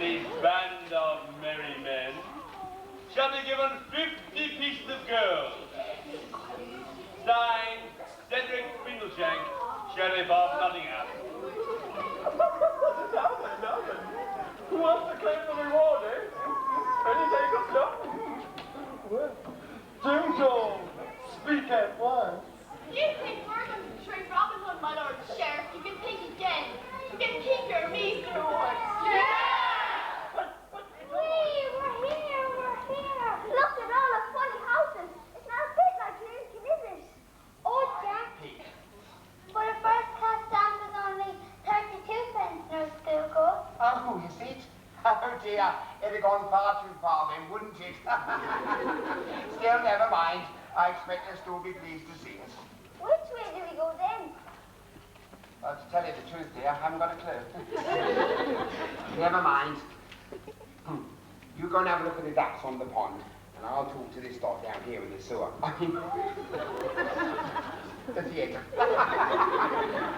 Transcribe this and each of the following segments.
and his band of merry men shall be given 50 pieces of gold. Signed, Cedric Spindleshank, Sheriff of Nottingham. Nothing. Who wants to claim the reward, eh? Any take us up? Well, Jimjo, speak at once. You think we're going to treat Robin Hood, my Lord Sheriff? You can think again. You can keep your measly reward. Yeah! We're here. Look at all the funny houses. It's not a bit like Lincoln, is it? Oh, Jackie. But a first class stamp is only 32 pence no school go. Oh, is it? Oh dear, it'd have gone far too far then, wouldn't it? Still, never mind. I expect they'll still be pleased to see us. Which way do we go then? Well, to tell you the truth, dear, I haven't got a clue. Never mind. You go and have a look at the ducks on the pond, and I'll talk to this dog down here in the sewer. The theatre.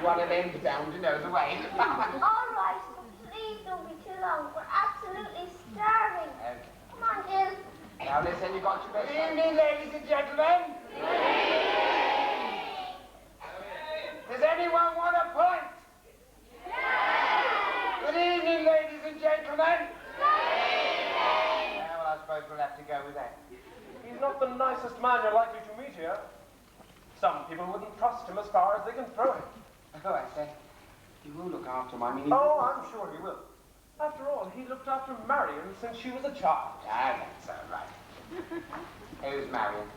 One of them's bound to know the way. All right, but please don't be too long. We're absolutely starving. Okay. Come on, Jill. Now listen, you got your best. Good evening, ladies and gentlemen. Does anyone want a pint? Good evening, ladies and gentlemen. Yeah, well, I suppose we'll have to go with that. He's not the nicest man you're likely to meet here. Some people wouldn't trust him as far as they can throw him. Oh, I say, he will look after him. I mean, Oh, I'm sure he will. After all, he looked after Marion since she was a child. Ah, that's all right. Who's Marion?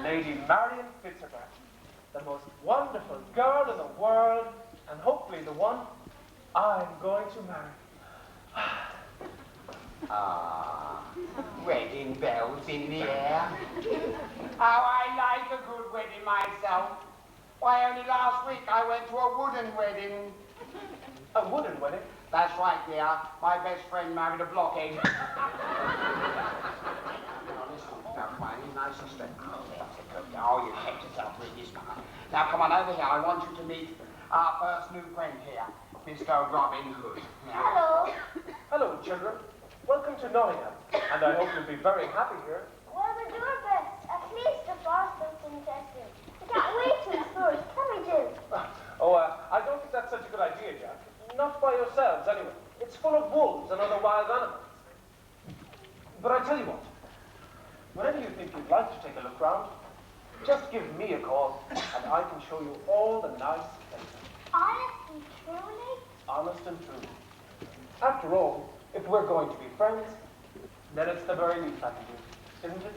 Lady Marion Fitzgerald, the most wonderful girl in the world, and hopefully the one I'm going to marry. Ah, wedding bells in the air. How I like a good wedding myself. Why, only last week I went to a wooden wedding. A wooden wedding? That's right, dear. My best friend married a blockhead. Now, listen. Now, come on, he's nice and straight. Oh, that's a good. Oh, you kept yourself really smart. Now, come on over here. I want you to meet our first new friend here, Mr. Robin Hood. Hello. Hello, children. Welcome to Nottingham, and I hope you'll be very happy here. Well, we'll do our best. At least the boss looks interesting. We can't wait to explore it, can we, Jill? I don't think that's such a good idea, Jack. Not by yourselves, anyway. It's full of wolves and other wild animals. But I tell you what, whenever you think you'd like to take a look round, just give me a call, and I can show you all the nice places. Honest and truly? Honest and true. After all, if we're going to be friends, then it's the very least I can do, isn't it?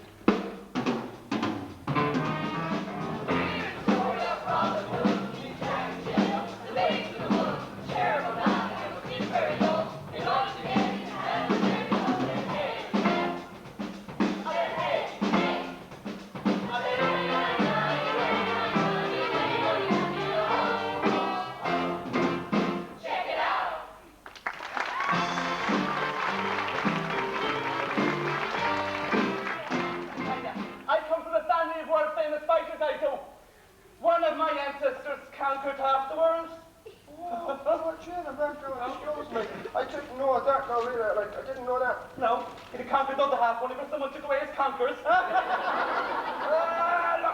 One of my ancestors conquered half the world. Oh, excuse me. I didn't know that, no, really. I didn't know that. No, he'd have conquered the other half only if someone took away his conquers. Look,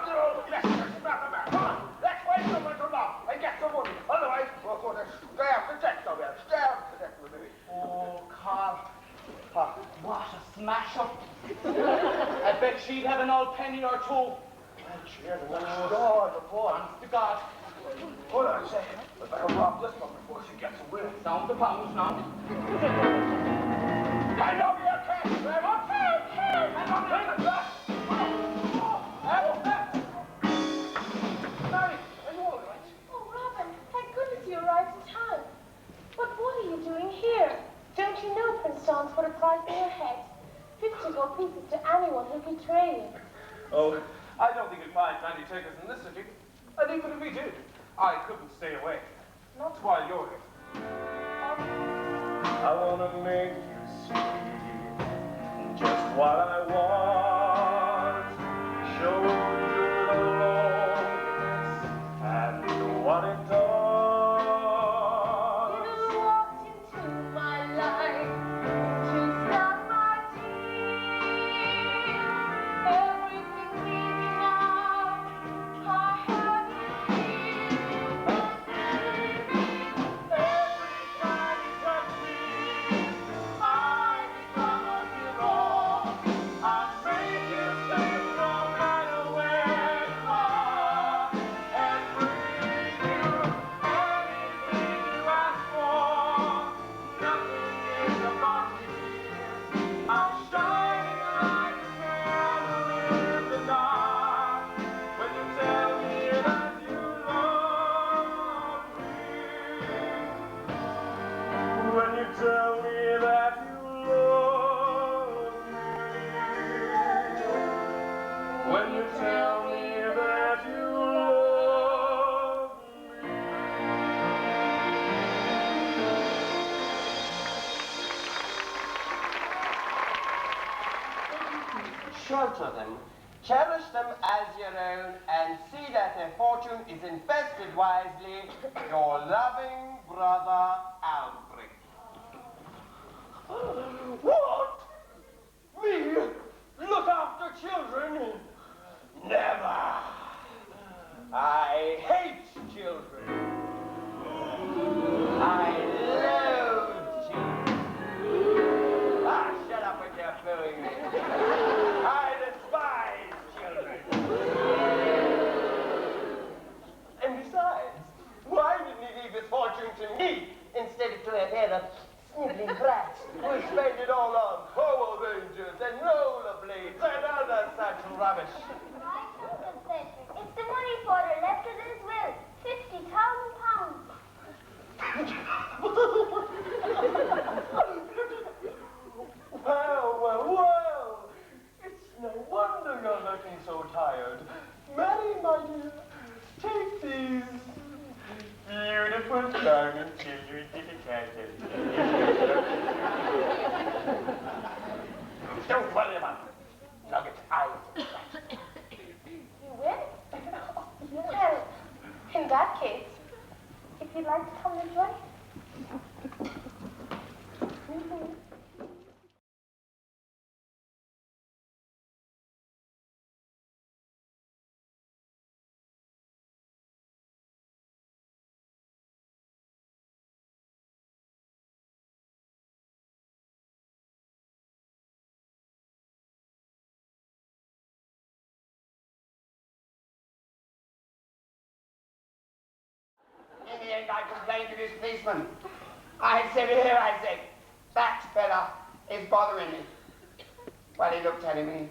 you old Come on, let's wait someone to knock and get some money. Otherwise, we're going to starve to death over here. Starve to death with me. Oh, Carl. What a smash-up. I bet she'd have an old penny or two. Cheers, God, Honest to God. Hold on a second. I better rob this one before she gets away. Down the pounds now. I know you can't, Trevor. Help! I'm not doing it, Mary, are you all right? Oh, Robin, thank goodness you arrived in time. But what are you doing here? Don't you know Prince John's put a price on your head? 50 gold pieces to anyone who betray you. Oh, I don't think you'd find many takers in this city. And even if we did, I couldn't stay away. Not while you're here. I want to make you see just what I want. Show you the loneliness and what it does. You walked into my life shelter them, cherish them as your own, and see that their fortune is invested wisely. Your loving brother, Albrecht. What? Me? Look after children? Never. I hate children. I loathe children. Ah, shut up with your booing me. I despise children. And besides, why didn't he leave his fortune to me instead of to a pair of sniveling brats who spend it all on Power Rangers and rollerblades and other such rubbish? I told him, Fletcher. It's the money father left in his will. £50,000. Well. It's no wonder you're looking so tired. Mary, my dear, take these beautiful diamond children to the castle. Don't worry about it. Nugget, I will. You will? Well, in that case, if you'd like to come and join. In the end, I complained to this policeman. I said, here, I said, that fella is bothering me. Well, he looked at him and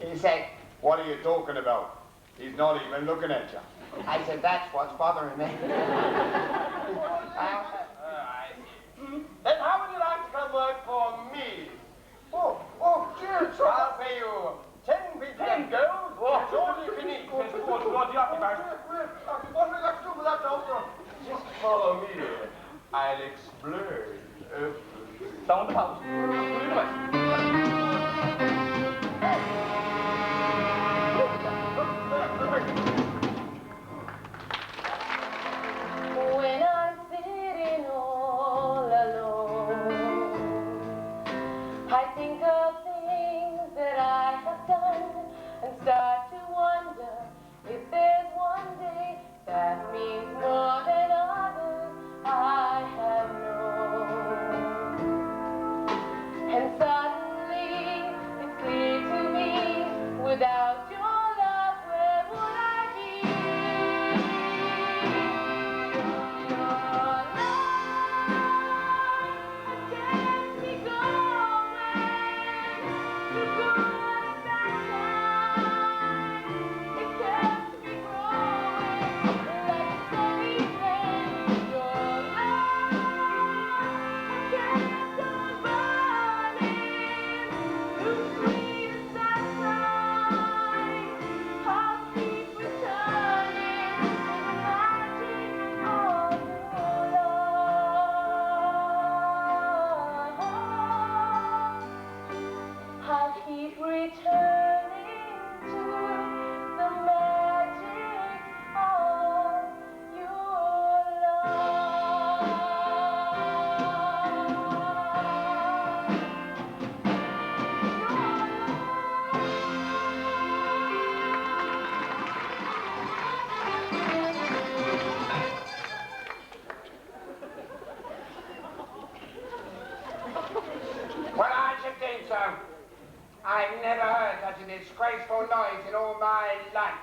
he said, what are you talking about? He's not even looking at you. I said, that's what's bothering me. I see. Then how would you like to come work for me? Oh, dear, I'll pay you 10 pieces of gold. That's all you can eat. What have we got to do with that, doctor? Just follow me. I'll explain everything. Down the house. When I'm sitting all alone, I think of things that I have done and start to wonder if there's one day that means more than others I have known. And suddenly it's clear to me, without your love, where would I be? Your love has kept me going through good and bad times. It kept me growing like a sunny flame. Your love has kept on burning through sweet and sad times. I'll keep returning to the magic of your love. I'll keep returning to the magic of your love. Well, I should think so. I've never heard such a disgraceful noise in all my life.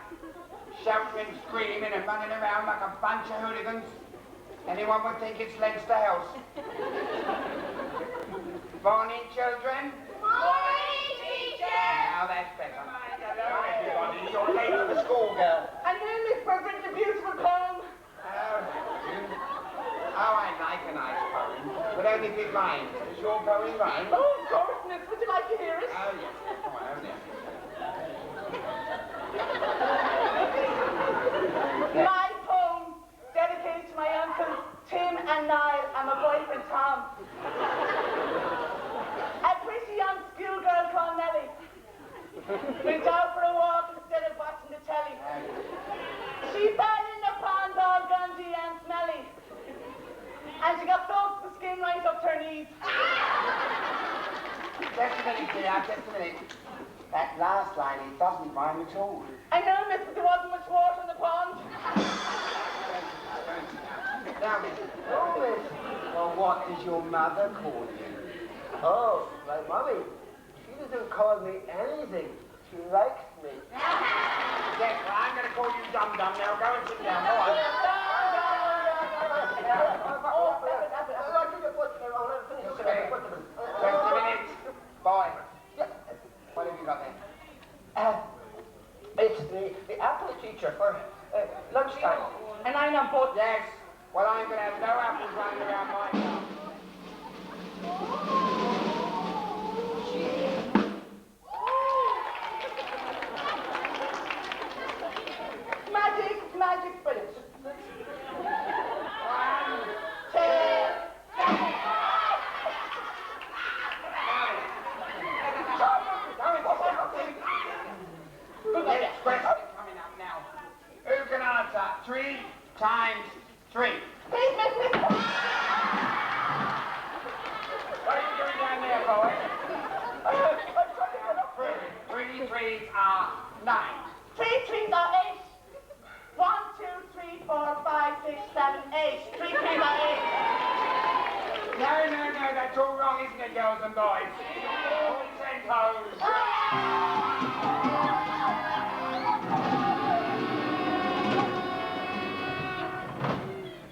Shouting and screaming and running around like a bunch of hooligans. Anyone would think it's Lensdale's. Morning, children. Morning, teacher. Now that's better. Hi, everybody. You're late for the school, girl. And here, Miss President, the beautiful poem. Oh, I like a nice poem, but only if it rhymes. Does your poem rhyme? Oh, of course, Miss. Would you like to hear it? Oh, yes. Come on, over there. My poem, dedicated to my uncles Tim and Niall and my boyfriend Tom. A pretty young school Went out for a walk instead of watching the telly. She fell in the pond all grungy and smelly. And she got soaked the skin right up to her knees. Just a minute, dear, just a minute. That last line, it doesn't rhyme at all. I know, miss, but there wasn't much water in the pond. Now, miss. Oh, miss. Well, what does your mother call you? Oh, my mommy. She doesn't call me anything. She likes me. Yes, well, I'm going to call you Dum-Dum now. Go and sit down. Go on. Just a minute. Boy. What have you got there? It's the apple teacher for lunchtime. And I'm on both. Yes. Well, I'm going to have no apples running around my house. Magic bullets. 1, 2, Next question coming up now. Who can answer 3 times 3? Please, miss. What are you doing down there, boy? 3 threes are 9. 3 threes are 8. 1, 2, 3, 4, 5, 6, 7, 8. 3 threes are 8. No, that's all wrong, isn't it, girls and boys? All 10 toes.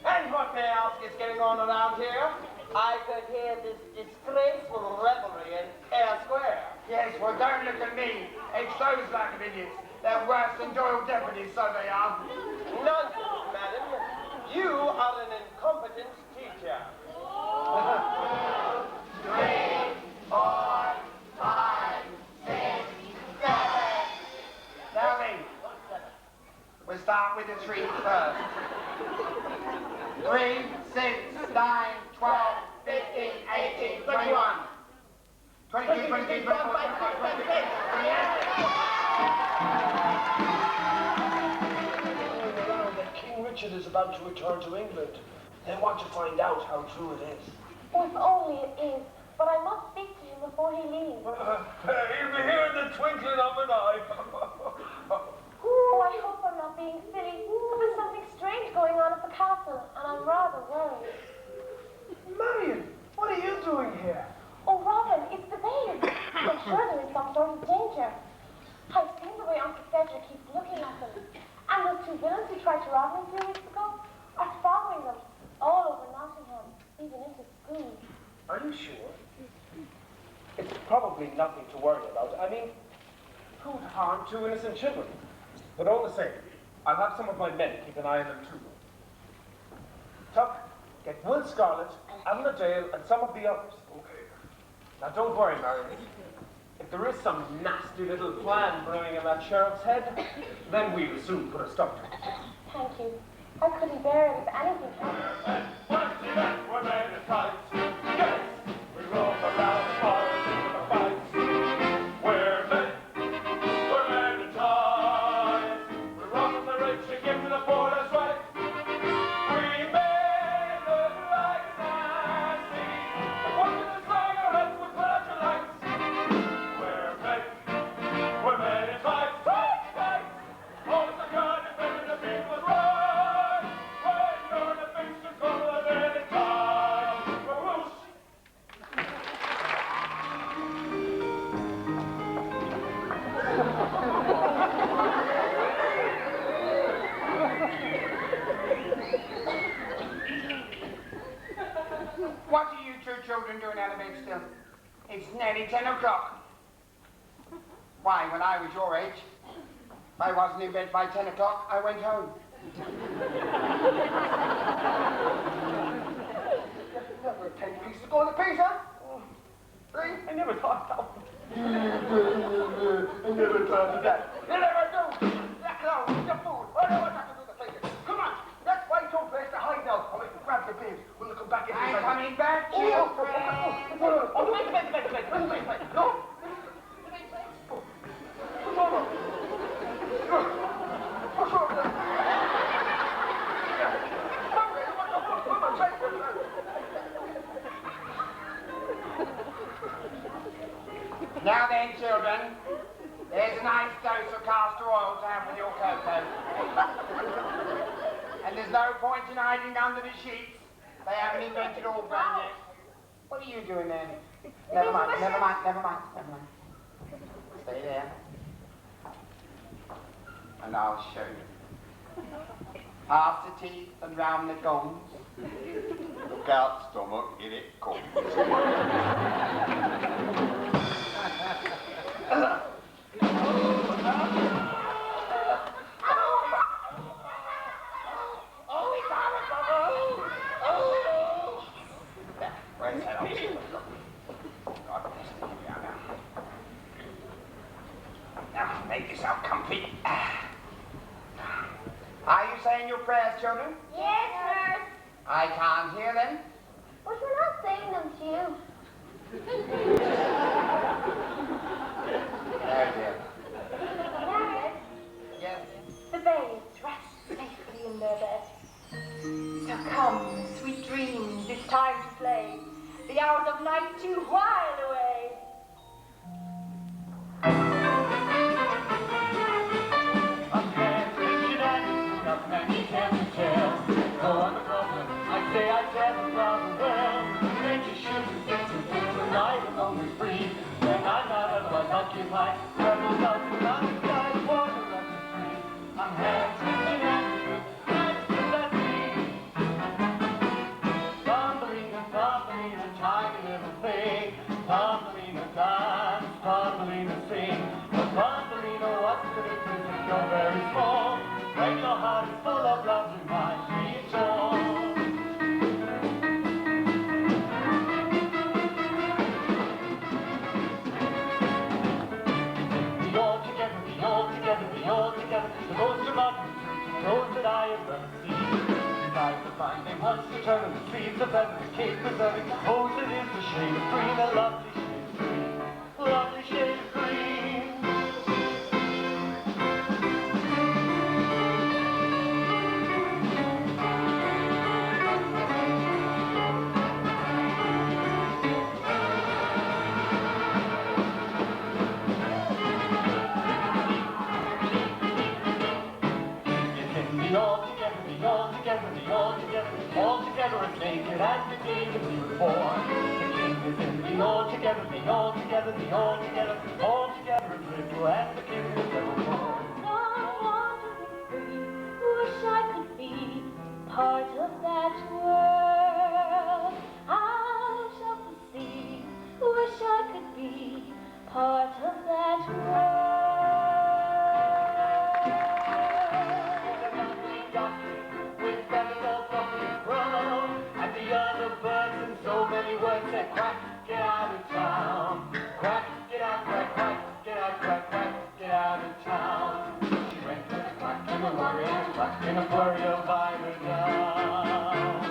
And what may I ask is going on around here? I could hear this disgraceful revelry in Air Square. Yes, well, don't look at me. It's those black idiots. They're worse than Doyle deputies, so they are. Nonsense, madam. You are an incompetent teacher. 3, 4, 5, 6, 7. Now then, we'll start with the 3 first. 3, 6, 9, 12, 15, 18, 21. 22, 23, 24, 25, 26, 28. King Richard is about to return to England. They want to find out how true it is. Oh, if only it is. But I must speak to him before he leaves. He'll be here in the twinkling of an eye. Oh, I hope I'm not being silly. There's something strange going on at the castle, and I'm rather worried. Marion, what are you doing here? Oh, Robin, it's the babe. I'm sure there is some sort of danger. I've seen the way Uncle Cedric keeps looking at them. And those 2 villains who tried to rob me a few weeks ago are following them all over Nottingham, even into school. Are you sure? It's probably nothing to worry about. I mean, who'd harm 2 innocent children? But all the same, I'll have some of my men keep an eye on them too. Tuck, get Will Scarlet, Alma Dale, and some of the others. Okay. Now don't worry, Marion. If there is some nasty little plan brewing in that sheriff's head, then we'll soon put a stop to it. Thank you. I couldn't bear it if anything happened. We're made of tights. Yes, we roam around the forest in the fights. We're made of tights. We rob the rich and give to the poor, that's right. We may look like nasty, but what can the slang our heads with pleasure lights? We're made of tights, tights. Oh, it's a good if the people's right. When you're the fix to come of any time. Whoosh. What are you 2 children doing out of bed still? It's nearly 10 o'clock. Why, when I was your age, if I wasn't in bed by 10 o'clock, I went home. Never 10 pieces going to piece, huh? Really? I never thought that. I never thought of that. You never do. That clown, the fool. I know what to do the place. Come on, let's find some place to hide now. I will grab the babes. We'll come back in. I'm coming back, children. Wait. No. There's a nice dose of castor oil to have with your cocoa. And there's no point in hiding under the sheets. They haven't invented all brand yet. What are you doing there? Never mind. Stay there. And I'll show you. Past the teeth and round the gums. Look out, stomach, in it comes. Where's that old God bless you. Now, make yourself comfy. Are you saying your prayers, children? Yes, nurse. I can't hear them. But we're not saying them to you. Oh, dear. Nurse, Yes. The babes rest safely in their bed. So come, sweet dreams, it's time to play. The hours of night to while away. Turn the streets of heaven, keep preserving. Oh, it is a shade of green, a lovely shade of green, lovely shade of green. All together as naked as the day that we were born. The king is in the all together, all together as little as the king was ever born. I want to be free, wish I could be part of that world. I shall proceed, wish I could be part of that world. With feathers all fluffy and brown, and the other birds and so many words said, quack, get out of town. Quack, get out, quack, quack, get out, quack, quack, get out of town. She went to the quack in a worry, quack in a flurry of eider down.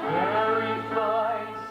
Fairy flies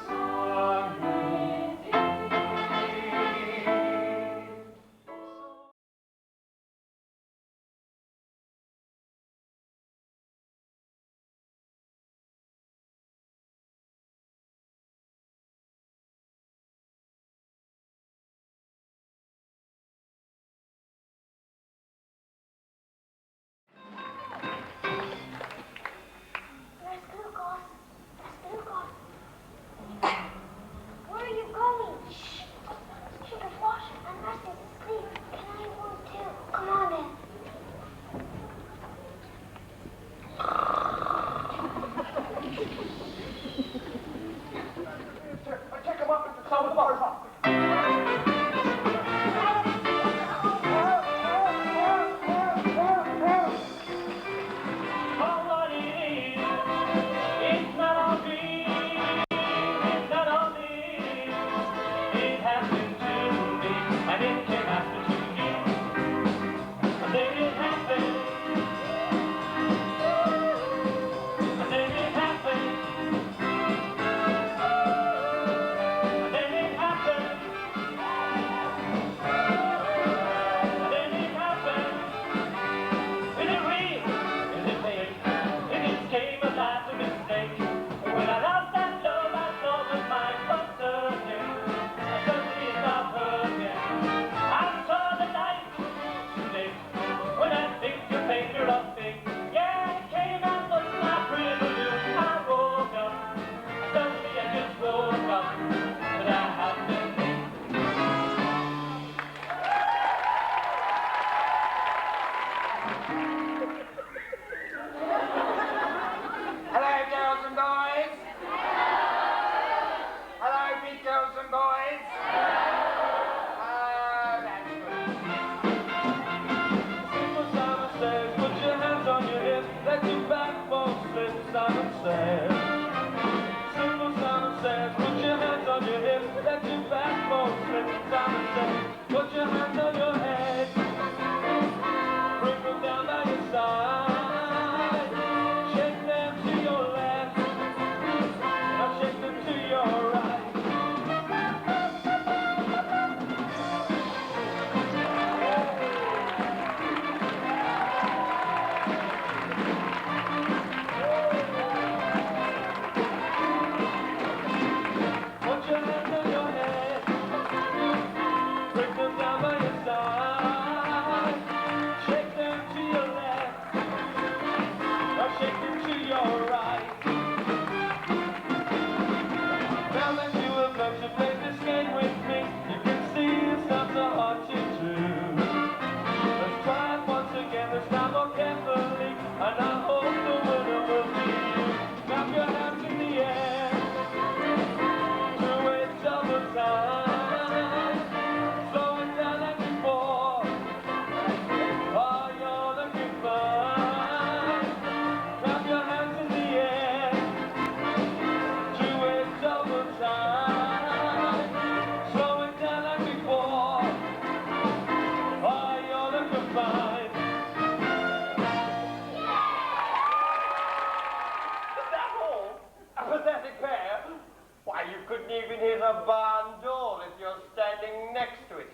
a barn door if you're standing next to it.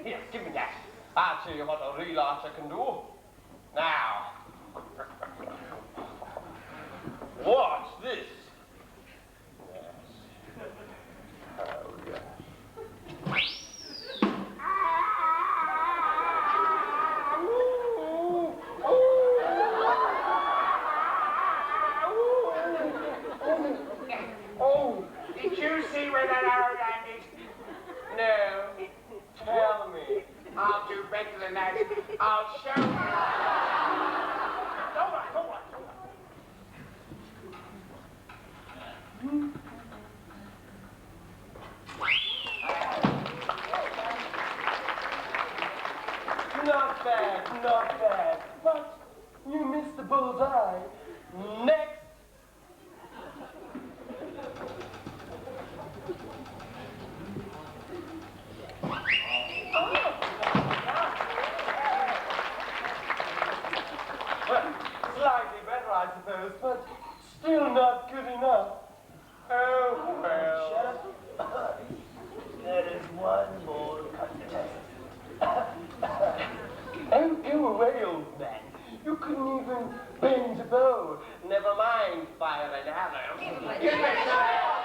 Here, give me that. I'll show you what a real archer can do. Now, watch this. Yes. Oh, yeah. Oh, did you see where that arrow landed? No, tell me. I'll do better than that. I'll show you. All right, all right, all right. Not bad, not bad. But you missed the bullseye. Next. Slightly better, I suppose, but still not good enough. Oh, well. Shut up. There is one more contest. Oh, go away, old man. You couldn't even bend a bow. Never mind fire an arrow. Give me some.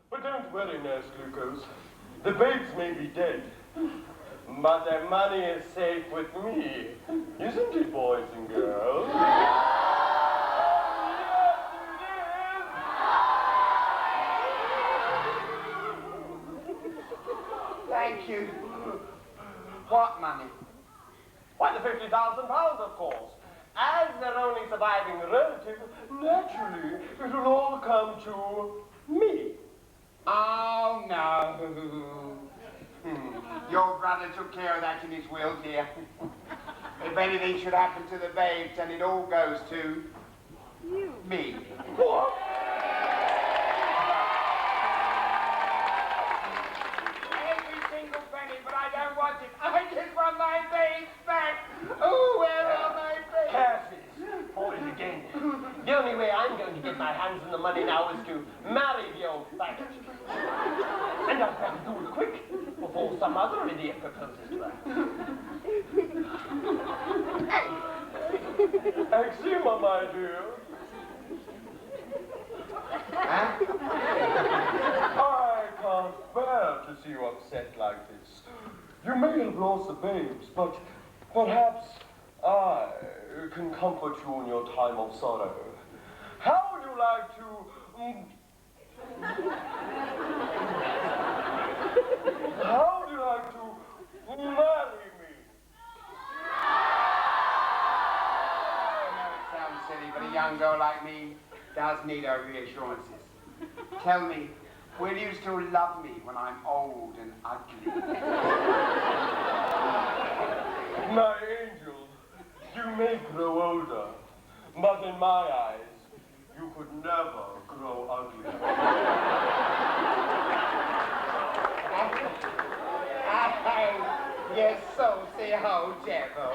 But don't worry, Nurse Glucose. The babes may be dead, but their money is safe with me. Isn't it, boys and girls? Thank you. What money? Why, the £50,000, of course. As their only surviving relative, naturally, it will all come to me. Oh, no. Your brother took care of that in his will, dear. If anything should happen to the babes, then it all goes to me. What? Every single penny, but I don't want it. I just want my babes back. Oh, where are my babes? Curses. For it again. The only way I'm going to get my hands on the money now is to marry the old faggot. And I'd better do it quick before some other idiot proposes to her. Eczema, my dear. Huh? I can't bear to see you upset like this. You may have lost the babes, but perhaps I can comfort you in your time of sorrow. How would you like to... How would you like to marry me? I know it sounds silly, but a young girl like me does need her reassurances. Tell me, will you still love me when I'm old and ugly? My angel, you may grow older, but in my eyes, you could never grow ugly. You're so silly, devil.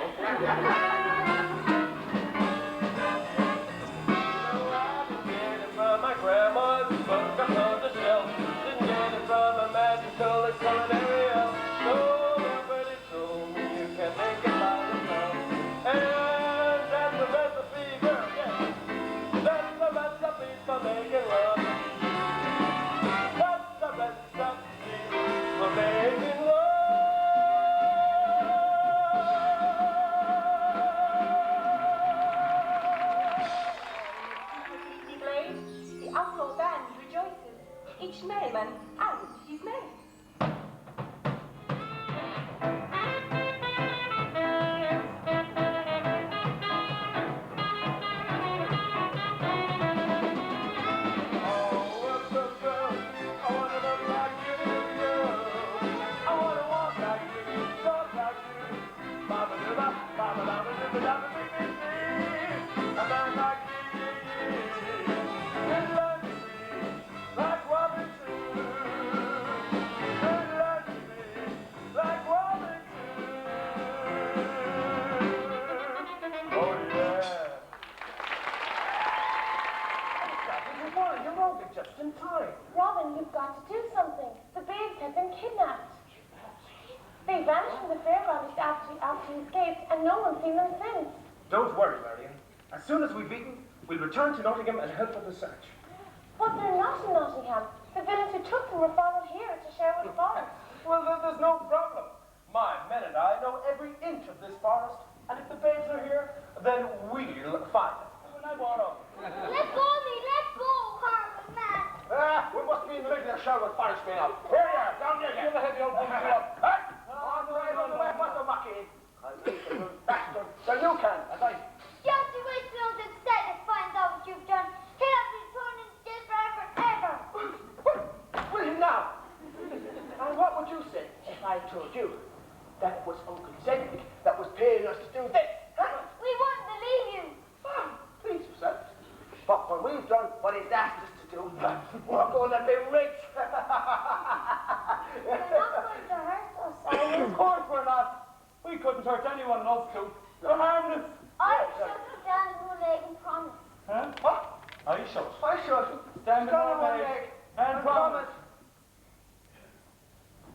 From my grandma's book upon the shelf. Didn't get it from a magical culinary elf. So everybody told me you can make it by yourself. And that's the recipe, girl, yeah. That's the recipe for making love. That's the recipe for making love. They vanished from the fairground after he escaped, and no one's seen them since. Don't worry, Marion. As soon as we've eaten, we'll return to Nottingham and help with the search. But they're not in Nottingham. The villains who took them were followed here to Sherwood Forest. Well, then there's no problem. My men and I know every inch of this forest, and if the babes are here, then we'll find them. When I want them. Let go of me, let go, horrible man. We must be in the middle of Sherwood Forest now. Here you are, down there. You'll have the old thing up. Hey! On the way, what's the mucky? I'll leave the little bastard. Then you can, as I... Just you wait till the Satan finds out what you've done. He'll have been thrown in jail forever and ever. Will he now? And what would you say if I told you that it was Uncle Cedric that was paying us to do this? Huh? We wouldn't believe you. Please yourself. But when we've done what he's asked us to do, we're going to be rich. They're not going to hurt us, are you? Of course we're not. We couldn't hurt anyone else too. They're harmless. I shall stand on one leg and promise. Huh? What? Are you sure? I should. Stand on one leg and promise.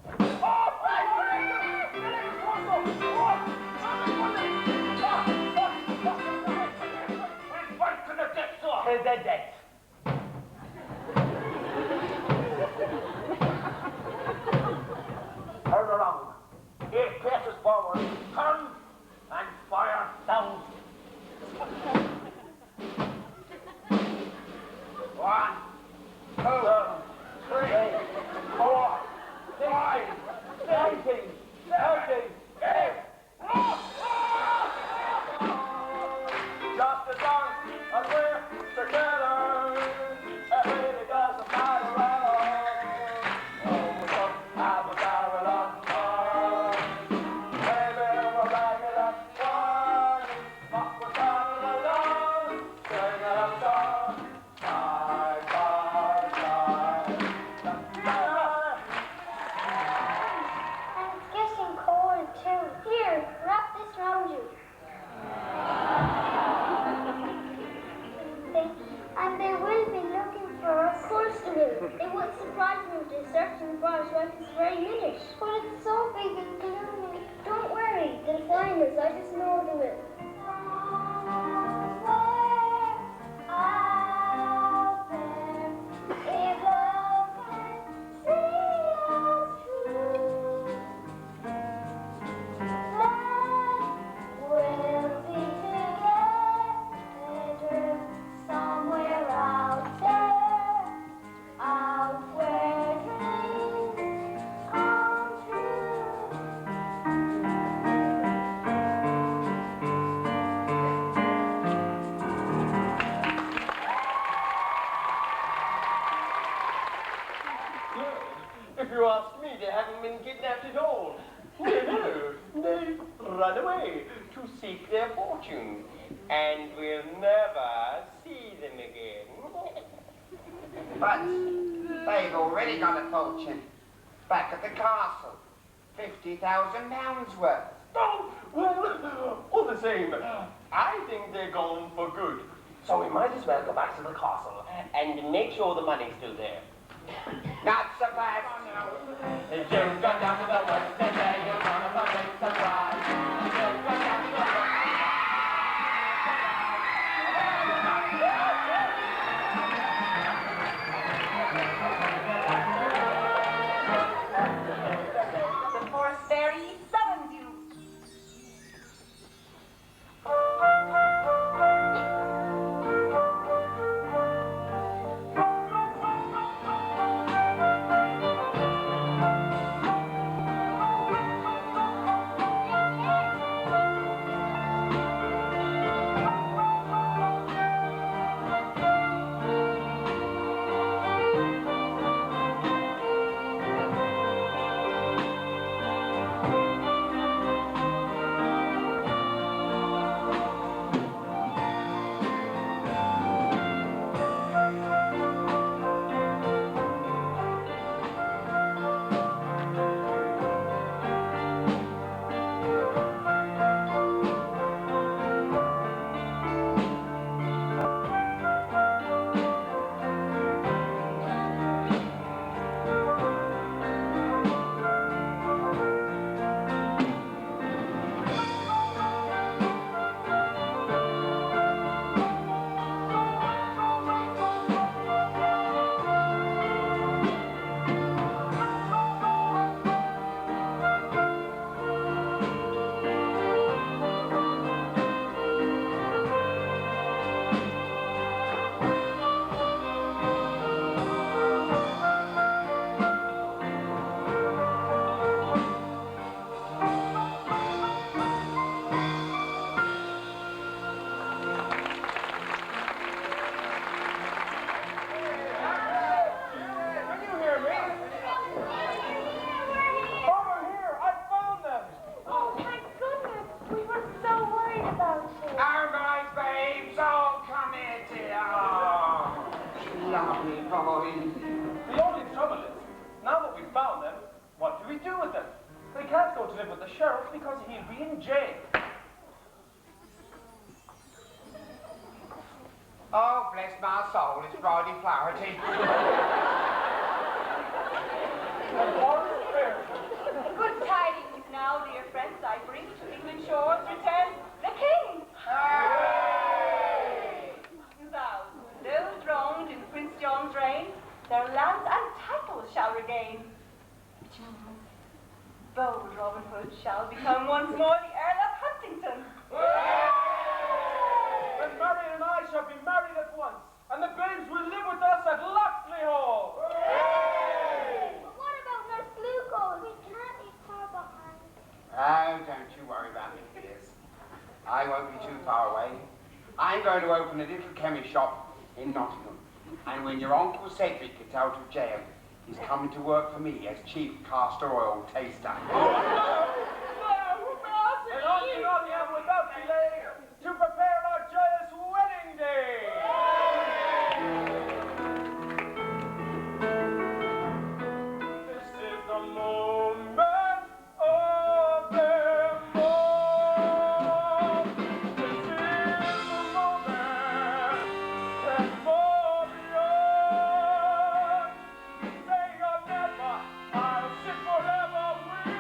We'll fight to the death. Turn around. 8 paces forward. Turn and fire down. 1, 2, 3, 4, 5, 17, 18, 8. Just as long as we're together, it really doesn't matter at all. Oh, we don't have a barrel of fun. Maybe we'll bang it up one, but we're coming along, singing a song. Bye, bye, bye. And it's getting cold too. Here, wrap this round you. And they will be looking for us. Of course they will. It wouldn't surprise me if they're searching for us right this very minute. But it's so big and gloomy. Don't worry, they'll find us. I just know they will. Out there, if love can see us through, then we'll be together somewhere out there, out where dreams come true. If you ask me, they haven't been kidnapped at all. No, they've run away to seek their fortune, and we'll never see them again. But they've already got a fortune back at the castle. £50,000 worth. Oh, well, all the same, I think they're gone for good. So we might as well go back to the castle and make sure the money's still there. Not so fast. If you've gone down to the west, then you're gonna make surprise. If you've gone down to the west. The forest fairy summons you. live with the sheriff because he'll be in jail. Oh, bless my soul, it's Friday Flaherty. Good tidings now, dear friends, I bring to England shores return the king. Hooray! Thou, those wronged in Prince John's reign, their lands and titles shall regain. Bold Robin Hood shall become once more the Earl of Huntingdon. And Marion and I shall be married at once, and the babes will live with us at Locksley Hall. But what about Nurse Glucose? We can't leave her behind. Oh, don't you worry about me, dears. I won't be too far away. I'm going to open a little chemist shop in Nottingham. And when your Uncle Cedric gets out of jail, he's coming to work for me as chief castor oil taster. And on you Nottingham without delay to prepare our joyous wedding day. This is the moment of their love. This is the moment and more beyond. Say or never, I'll sit forever with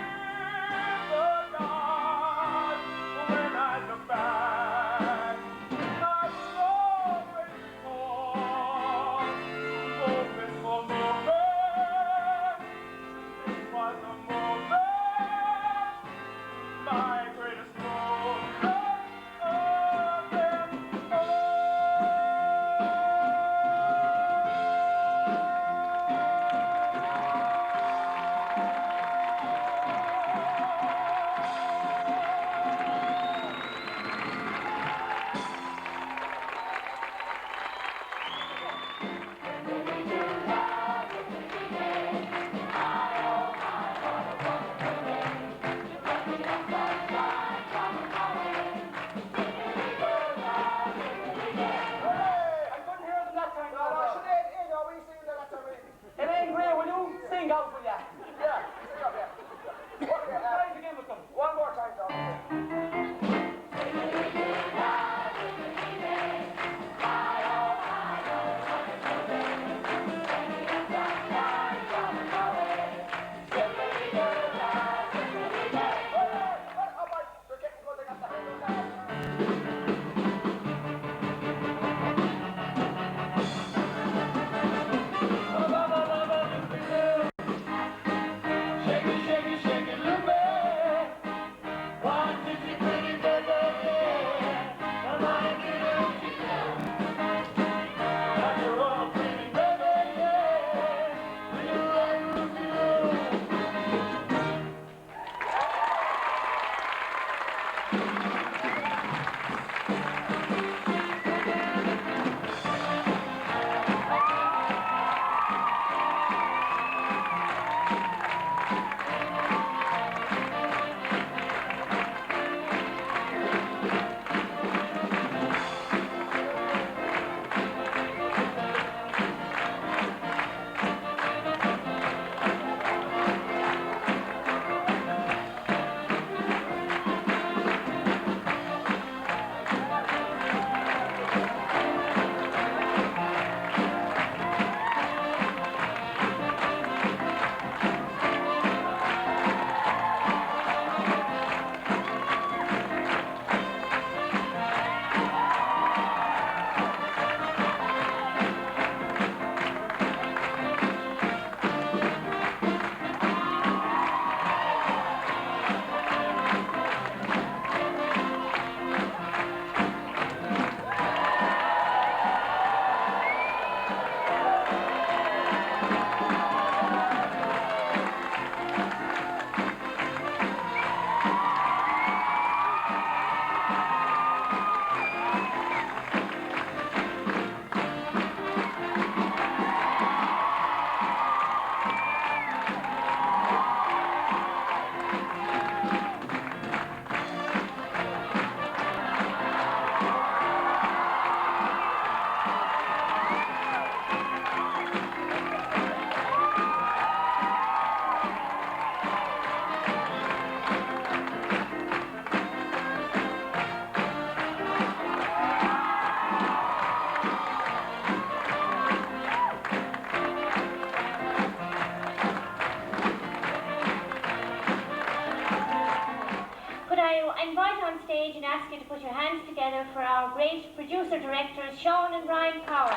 I invite on stage and ask you to put your hands together for our great producer-directors, Sean and Brian Power.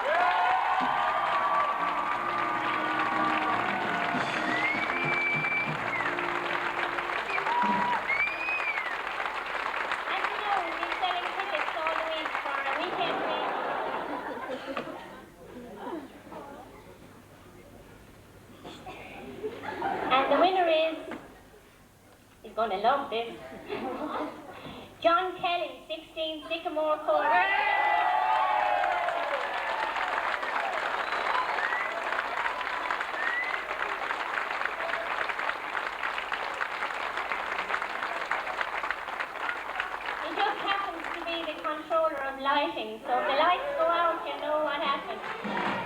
As you know, we've been selling tickets all the week for a weekend meeting. And the winner is, he's going to love this, John Kelly, 16 Sycamore Court. He just happens to be the controller of lighting, so if the lights go out, you know what happens.